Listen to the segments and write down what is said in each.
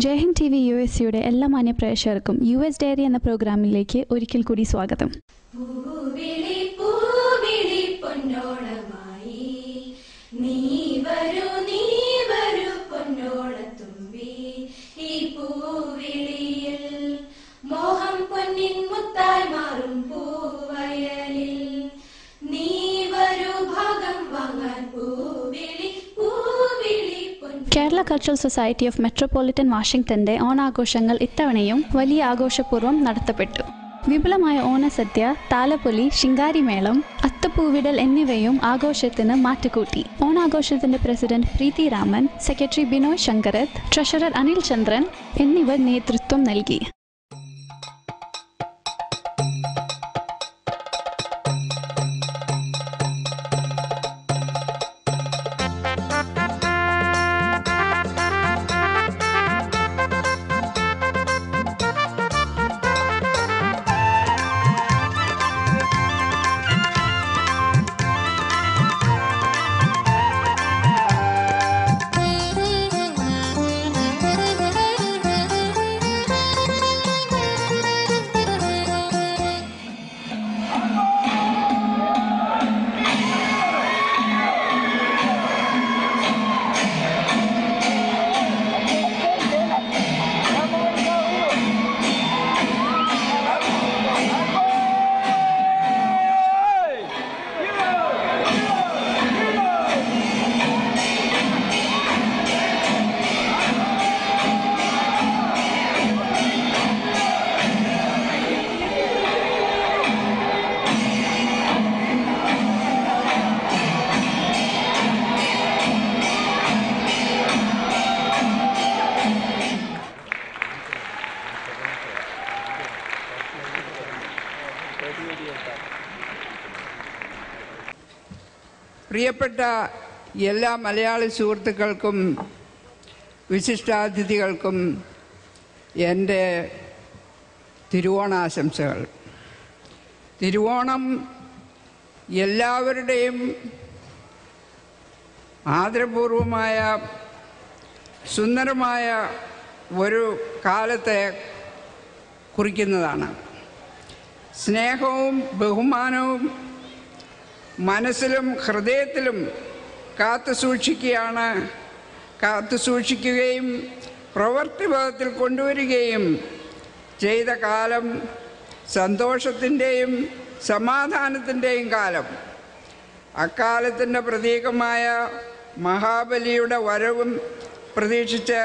Jaihind TV USA എല്ലാ മാന്യ പ്രേക്ഷകർക്കും US ഡയറി എന്ന പ്രോഗ്രാമിലേക്ക് ഒരിക്കൽ കൂടി സ്വാഗതം. Kerala Cultural Society of Metropolitan വാഷിംഗ്ടന്റെ ഓണാഘോഷങ്ങൾ ഇത്തവണയും വലിയ ആഘോഷപൂർവ്വം നടത്തപ്പെട്ടു. വിപുലമായ ഓണസദ്യ, താലപ്പൊലി, ശിങ്കാരിമേളം, അത്തപ്പൂവിടൽ എന്നിവയും ആഘോഷത്തിന് മാറ്റുകൂട്ടി. ഓണാഘോഷത്തിന്റെ പ്രസിഡന്റ് പ്രീതി രാമൻ, സെക്രട്ടറി ബിനോയ് ശങ്കരത്, ട്രഷറർ അനിൽ ചന്ദ്രൻ എന്നിവർ നേതൃത്വം നൽകി. പ്രിയപ്പെട്ട എല്ലാ മലയാളി സുഹൃത്തുക്കൾക്കും വിശിഷ്ടാതിഥികൾക്കും എൻ്റെ തിരുവോണാശംസകൾ. തിരുവോണം എല്ലാവരുടെയും ആദരപൂർവമായ സുന്ദരമായ ഒരു കാലത്തെ കുറിക്കുന്നതാണ്. സ്നേഹവും ബഹുമാനവും മനസ്സിലും ഹൃദയത്തിലും കാത്തുസൂക്ഷിക്കുകയും പ്രവൃത്തിപഥത്തിൽ കൊണ്ടുവരികയും ചെയ്ത കാലം സന്തോഷത്തിൻ്റെയും സമാധാനത്തിൻ്റെയും കാലം. അക്കാലത്തിൻ്റെ പ്രതീകമായ മഹാബലിയുടെ വരവും പ്രതീക്ഷിച്ച്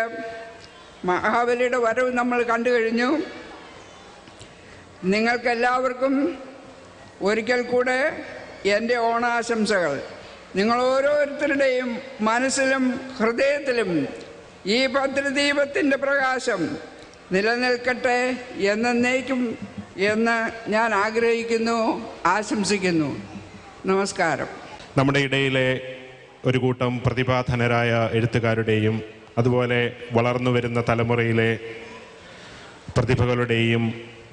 മഹാബലിയുടെ വരവ് നമ്മൾ കണ്ടു കഴിഞ്ഞു. നിങ്ങൾക്കെല്ലാവർക്കും ഒരിക്കൽ കൂടെ എൻ്റെ ഓണാശംസകൾ. നിങ്ങൾ ഓരോരുത്തരുടെയും മനസ്സിലും ഹൃദയത്തിലും ഈ ഭദ്രദീപത്തിൻ്റെ പ്രകാശം നിലനിൽക്കട്ടെ എന്നേക്കും എന്ന് ഞാൻ ആഗ്രഹിക്കുന്നു, ആശംസിക്കുന്നു. നമസ്കാരം. നമ്മുടെ ഇടയിലെ ഒരു കൂട്ടം പ്രതിഭാധനരായ എഴുത്തുകാരുടെയും അതുപോലെ വളർന്നു വരുന്ന തലമുറയിലെ പ്രതിഭകളുടെയും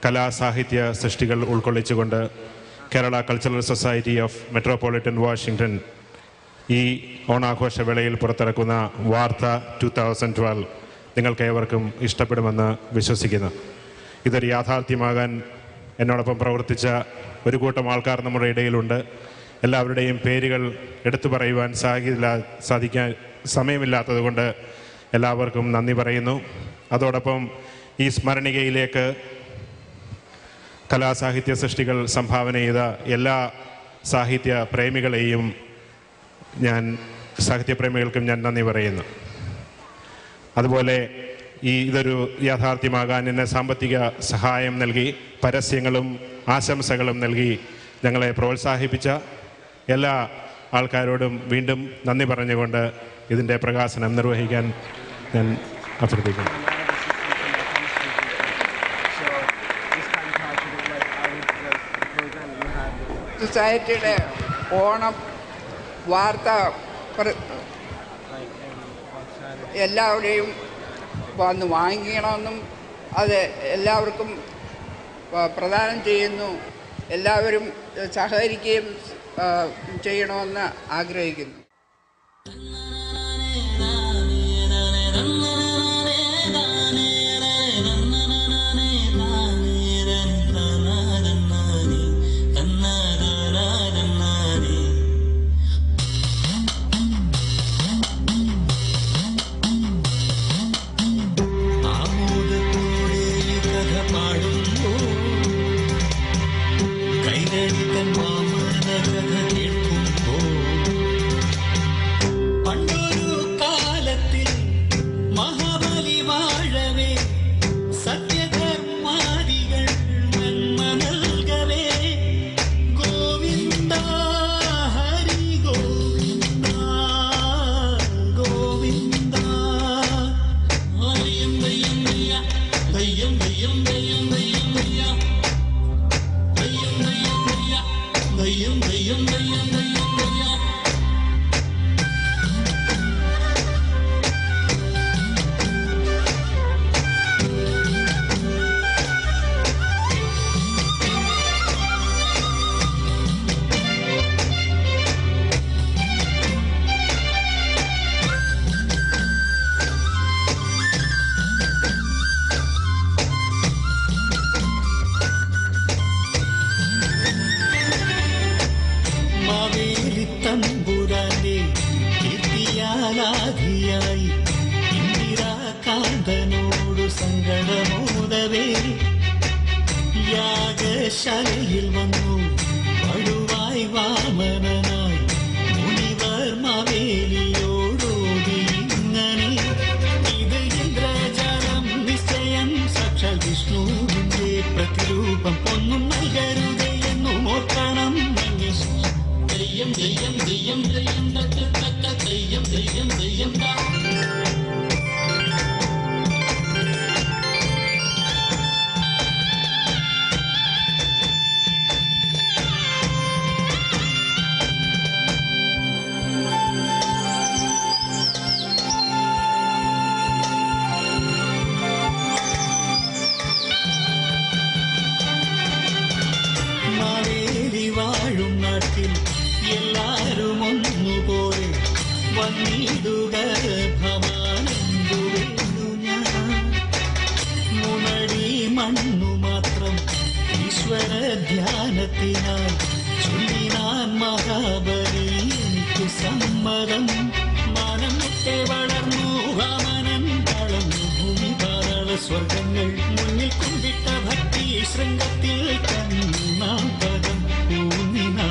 കലാസാഹിത്യ സൃഷ്ടികൾ ഉൾക്കൊള്ളിച്ചുകൊണ്ട് Kerala Cultural Society of Metropolitan Washington ഈ ഓണാഘോഷവേളയിൽ പുറത്തിറക്കുന്ന വാർത്ത 2012 നിങ്ങൾക്കേവർക്കും ഇഷ്ടപ്പെടുമെന്ന് വിശ്വസിക്കുന്നു. ഇതൊരു യാഥാർത്ഥ്യമാകാൻ എന്നോടൊപ്പം പ്രവർത്തിച്ച ഒരു കൂട്ടം ആൾക്കാർ നമ്മുടെ ഇടയിലുണ്ട്. എല്ലാവരുടെയും പേരുകൾ എടുത്തു പറയുവാൻ സാധിക്കാൻ സമയമില്ലാത്തതുകൊണ്ട് എല്ലാവർക്കും നന്ദി പറയുന്നു. അതോടൊപ്പം ഈ സ്മരണികയിലേക്ക് കലാസാഹിത്യ സൃഷ്ടികൾ സംഭാവന ചെയ്ത എല്ലാ സാഹിത്യപ്രേമികൾക്കും ഞാൻ നന്ദി പറയുന്നു. അതുപോലെ ഇതൊരു യാഥാർത്ഥ്യമാകാൻ എന്നെ സാമ്പത്തിക സഹായം നൽകി പരസ്യങ്ങളും ആശംസകളും നൽകി ഞങ്ങളെ പ്രോത്സാഹിപ്പിച്ച എല്ലാ ആൾക്കാരോടും വീണ്ടും നന്ദി പറഞ്ഞുകൊണ്ട് ഇതിൻ്റെ പ്രകാശനം നിർവഹിക്കാൻ ഞാൻ അഭ്യർത്ഥിക്കുന്നു. സൊസൈറ്റിയുടെ ഓണം വാർത്ത എല്ലാവരെയും വന്ന് വാങ്ങിക്കണമെന്നും അത് എല്ലാവർക്കും പ്രദാനം ചെയ്യുന്നു. എല്ലാവരും സഹകരിക്കുകയും ചെയ്യണമെന്ന് ആഗ്രഹിക്കുന്നു. ായി ഇന്ദിരാകാന്തനോടു സങ്കടമോദവേ യാഗശാലയിൽ വന്നു വടുവായി വാമനനായി മുനിവർ മാവേലിയോടോടി ഇങ്ങനെ ഇത് ഇന്ദ്രജാലം നിശ്ചയം സാക്ഷാൽ വിഷ്ണുവിന്റെ പ്രതിരൂപം ഒന്നും നൽകരുതേ എന്നു ഓർക്കണം. ദയ്യം ദയ്യം ദയ്യം ദയ്യം തക്ക ദയ്യം ദയ്യം ദയ്യം മാവേലി വാഴും നാട്ടിൽ എല്ലാരും ഒന്നുപോലെ വന്നിടുക ഭവാനെന്തു വേണ്ടു ഞാൻ മുനടി മണ്ണു മാത്രം ഈശ്വര ധ്യാനത്തിനായി ചൊല്ലിനാൻ മഹാബലി എനിക്ക് സമ്മതം. മാനം വിട്ടേ വളർന്നു വാമനൻ തളർന്നു ഭൂമി പാതാള സ്വർഗങ്ങൾ മുന്നിൽ കുമ്പിട്ട ഭക്തി ശൃംഗത്തിൽ കണ്ണാം പദം ഊന്നിനാ